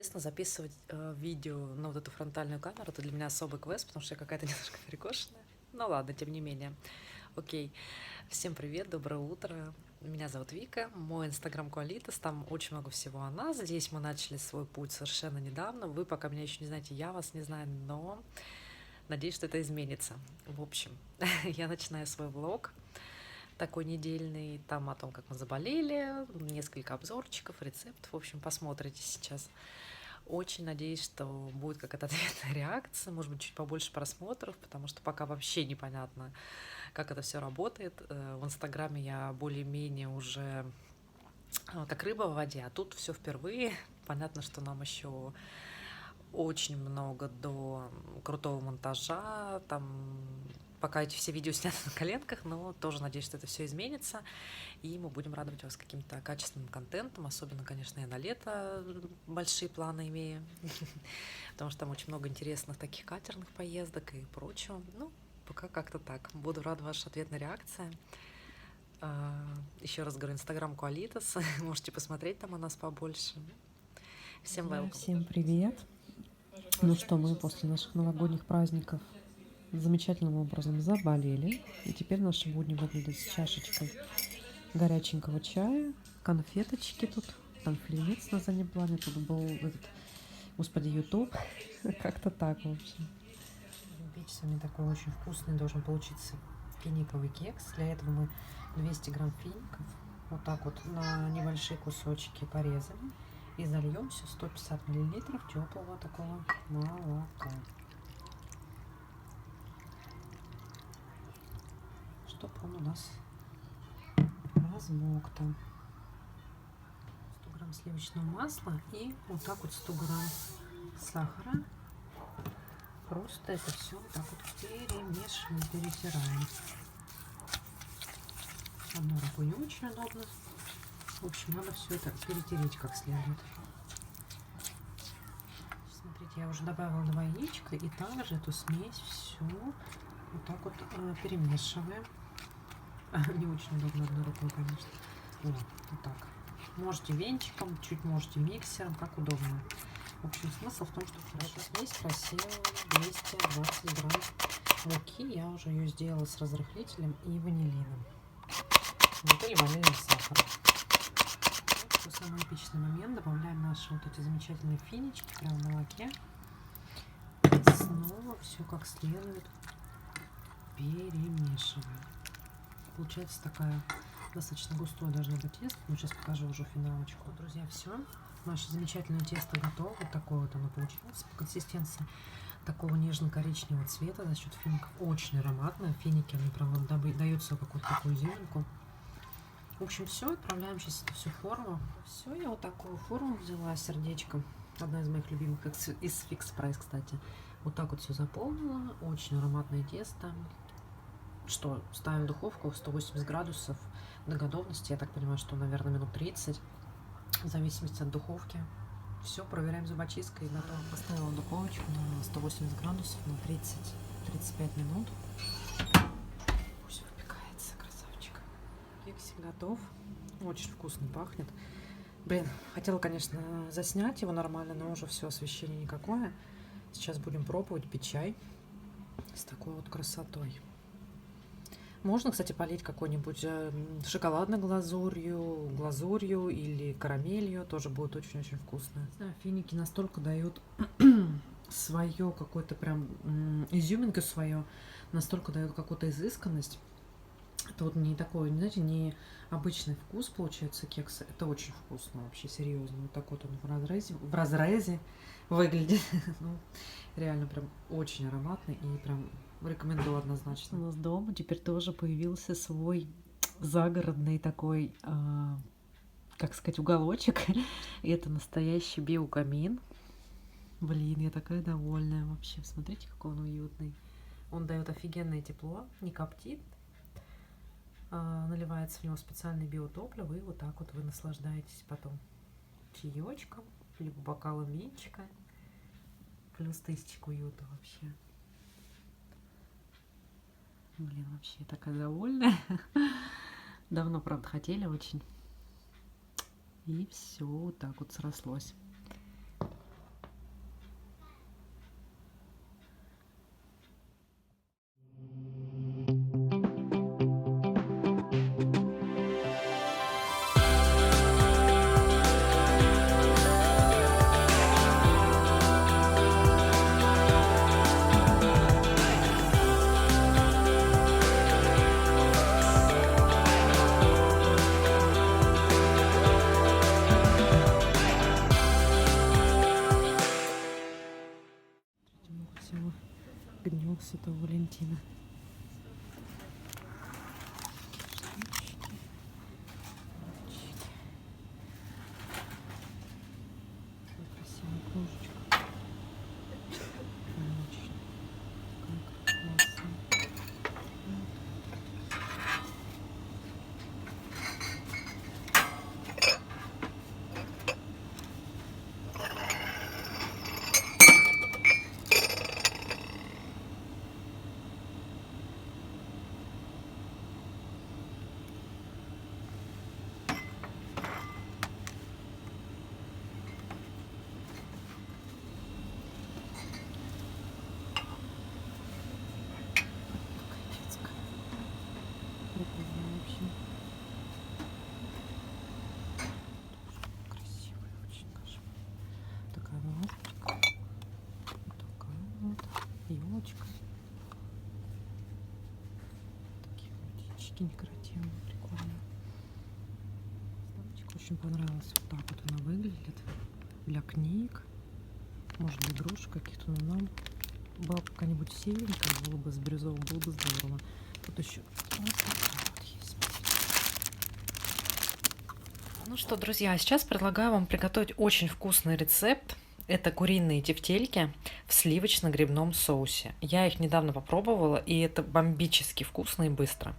Честно, записывать видео на вот эту фронтальную камеру — это для меня особый квест, потому что я какая-то немножко перекошенная. Ну ладно, тем не менее. Окей. Всем привет, доброе утро. Меня зовут Вика, мой инстаграм Куалитас, там очень много всего о нас. Здесь мы начали свой путь совершенно недавно. Вы пока меня еще не знаете, я вас не знаю, но надеюсь, что это изменится. В общем, я начинаю свой влог такой недельный, там о том, как мы заболели, несколько обзорчиков, рецептов. В общем, посмотрите сейчас. Очень надеюсь, что будет какая-то ответная реакция, может быть, чуть побольше просмотров, потому что пока вообще непонятно, как это все работает. В Инстаграме я более-менее уже как рыба в воде, а тут все впервые. Понятно, что нам еще очень много до крутого монтажа, там пока эти все видео сняты на коленках, но тоже надеюсь, что это все изменится, и мы будем радовать вас каким-то качественным контентом, особенно, конечно, я на лето большие планы имею, потому что там очень много интересных таких катерных поездок и прочего. Ну, пока как-то так. Буду рада вашей ответной реакции. Еще раз говорю, инстаграм Куалитас, можете посмотреть там о нас побольше. Всем Друзья, welcome. всем привет! Ну что, мы после наших новогодних праздников замечательным образом заболели. И теперь наши будни выглядят с чашечкой горяченького чая, конфеточки тут, конфлинец на заднем плане, тут был этот, господи, YouTube. Как-то так, в общем. Печь сегодня такой очень вкусный должен получиться финиковый кекс. Для этого мы 200 грамм фиников вот так вот на небольшие кусочки порезали. И зальем все 150 миллилитров теплого такого молока, чтобы он у нас размок там. 100 грамм сливочного масла и вот так вот 100 грамм сахара. Просто это все вот так вот перемешиваем, перетираем. Одной рукой не очень удобно. В общем, надо все это перетереть как следует. Смотрите, я уже добавила 2 яичка, и также эту смесь всю вот так вот перемешиваем. Не очень удобно одной рукой, конечно. Вот так. Можете венчиком, чуть можете миксером, как удобно. В общем, смысл в том, что хорошо смесь просела 220 грамм муки. Я уже ее сделала с разрыхлителем и ванилином. Вот, или ванильным сахаром. Вот, самый эпичный момент. Добавляем наши вот эти замечательные финички прямо в молоке. И снова все как следует перемешиваем. Получается такая достаточно густое должно быть тесто. Ну, сейчас покажу уже финалочку. Друзья, все. Наше замечательное тесто готово. Вот такое вот оно получилось по консистенции. Такого нежно-коричневого цвета за счет фиников. Очень ароматное. Финики, они прям вот дают свою какую-то такую изюминку. В общем, все. Отправляем сейчас это все в форму. Все, я вот такую форму взяла сердечком. Одна из моих любимых из Fix Price, кстати. Вот так вот все заполнила. Очень ароматное тесто. Что, ставим в духовку в 180 градусов до готовности. Я так понимаю, что, наверное, минут 30, в зависимости от духовки. Все, проверяем зубочисткой и готово. Поставила духовочку на 180 градусов на 30-35 минут. Пусть выпекается, красавчик. Кексик готов. Очень вкусно пахнет. Блин, хотела, конечно, заснять его нормально, но уже все, освещение никакое. Сейчас будем пробовать пить чай с такой вот красотой. Можно, кстати, полить какой-нибудь шоколадной глазурью или карамелью. Тоже будет очень-очень вкусно. Финики настолько дают свое какое-то прям изюминку свое, настолько дают какую-то изысканность. Это вот не такой, знаете, не обычный вкус получается кекса. Это очень вкусно вообще, серьезно. Вот так вот он в разрезе выглядит. Ну, реально прям очень ароматный и прям рекомендую однозначно. У нас дома теперь тоже появился свой загородный такой, как сказать, уголочек. И это настоящий биокамин. Блин, я такая довольная вообще. Смотрите, какой он уютный. Он дает офигенное тепло, не коптит. Наливается в него специальное биотопливо, и вот так вот вы наслаждаетесь потом чаечком, либо бокалом винчика. Плюс тысячка уюта вообще. Блин, вообще такая довольная. Давно, правда, хотели очень. И все вот так вот срослось. Дню Святого Валентина. Красивая кружечка. Очень. Как классно. Детская. Прикольная вообще. Красивая очень, конечно. Такая вазочка. Вот такая вот. Елочка. Такие вот птички декоративные, прикольные. Ставочка очень понравилась. Вот так вот она выглядит. Для книг. Может, для игрушек каких-то. Но нам была какая-нибудь серенькая, было бы с бирюзовым, было бы здорово. Тут еще вот такая вот есть. Ну что, друзья, сейчас предлагаю вам приготовить очень вкусный рецепт. Это куриные тефтельки в сливочно-грибном соусе. Я их недавно попробовала, и это бомбически вкусно и быстро.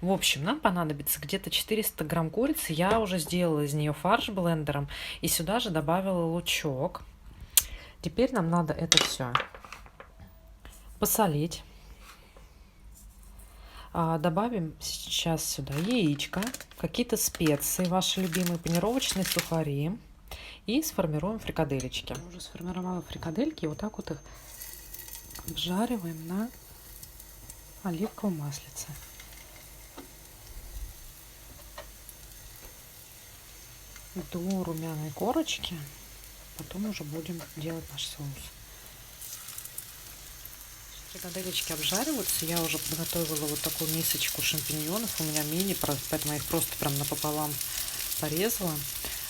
В общем, нам понадобится где-то 400 грамм курицы. Я уже сделала из нее фарш блендером, и сюда же добавила лучок. Теперь нам надо это все посолить. Добавим сейчас сюда яичко, какие-то специи, ваши любимые, панировочные сухари, и сформируем фрикадельки. Я уже сформировала фрикадельки, и вот так вот их обжариваем на оливковом маслице. До румяной корочки, потом уже будем делать наш соус. Фрикадельки обжариваются. Я уже подготовила вот такую мисочку шампиньонов. У меня мини, поэтому я их просто прям напополам порезала.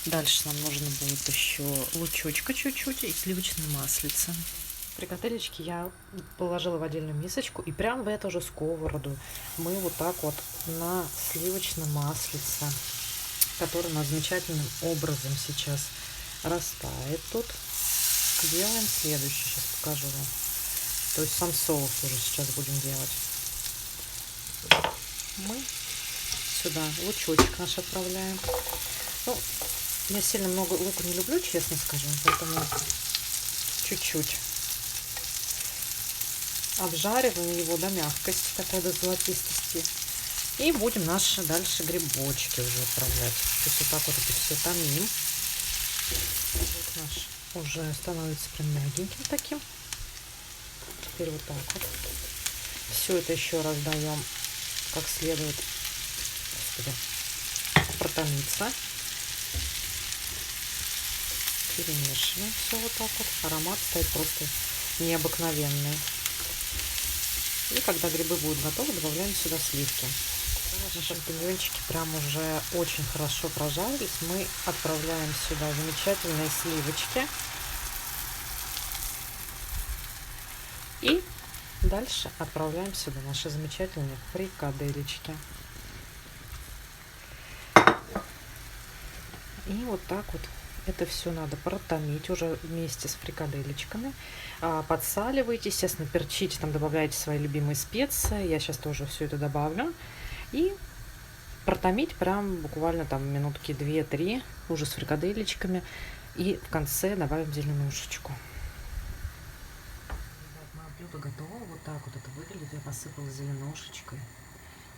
Дальше нам нужно будет еще лучочка чуть-чуть и сливочное маслице. Фрикадельки я положила в отдельную мисочку, и прям в эту же сковороду мы вот так вот на сливочном маслице, который у нас замечательным образом сейчас растает тут, делаем следующее. Сейчас покажу вам. То есть сам соус уже сейчас будем делать. Мы сюда лучочек наш отправляем. Ну, я сильно много лука не люблю, честно скажу, поэтому чуть-чуть обжариваем его до мягкости, такой до золотистости. И будем наши дальше грибочки уже отправлять. То есть вот так вот это все томим. Вот наш уже становится прям мягеньким таким. Теперь вот так вот. Все это еще раз даем как следует, господи, протомиться. Перемешиваем все вот так вот. Аромат стоит просто необыкновенный. И когда грибы будут готовы, добавляем сюда сливки. Наши шампиньончики прям уже очень хорошо прожарились. Мы отправляем сюда замечательные сливочки. И дальше отправляем сюда наши замечательные фрикадельки. И вот так вот это все надо протомить уже вместе с фрикадельчиками. Подсаливайте, естественно, перчите, там добавляйте свои любимые специи. Я сейчас тоже все это добавлю. И протомить прям буквально там минутки 2-3 уже с фрикадельчиками. И в конце добавим зеленушечку. Блюдо готово, вот так вот это выглядит. Я посыпала зеленушечкой.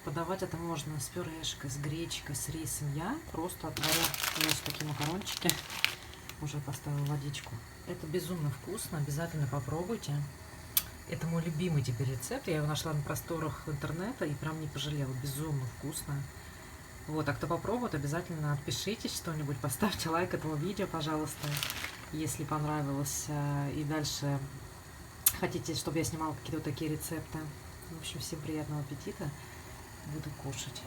Подавать это можно с пюрешкой, с гречкой, с рисом. Я просто отварю вот такие макарончики. Уже поставила водичку. Это безумно вкусно, обязательно попробуйте. Это мой любимый теперь рецепт. Я его нашла на просторах интернета и прям не пожалела. Безумно вкусно. Вот, а кто попробует, обязательно отпишитесь что-нибудь, поставьте лайк этому видео, пожалуйста, если понравилось. И дальше хотите, чтобы я снимала какие-то вот такие рецепты. В общем, всем приятного аппетита. Буду кушать.